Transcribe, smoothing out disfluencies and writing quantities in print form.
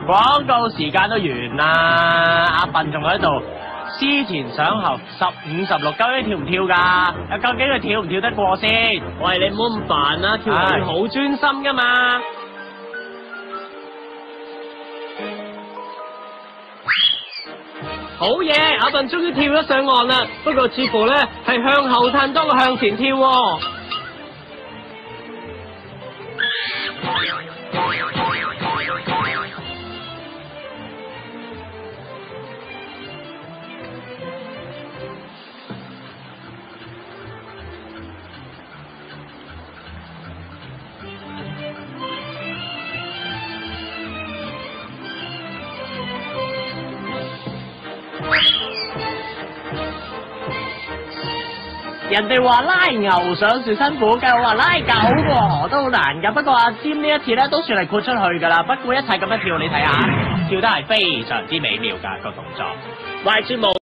廣告時間都完啦，阿笨仲喺度思前想後，15、16，究竟跳唔跳㗎？究竟佢跳唔跳得過先？喂，你唔好咁煩啦，跳舞好專心㗎嘛。好嘢，阿笨終於跳咗上岸啦，不過似乎咧係向後褪多過向前跳喎。人哋話拉牛上樹辛苦嘅，我話拉狗過河都好難㗎。不過阿占呢一次咧都算係豁出去㗎啦。不過一切咁樣跳，你睇下，跳得係非常之美妙㗎個動作。喂，節目。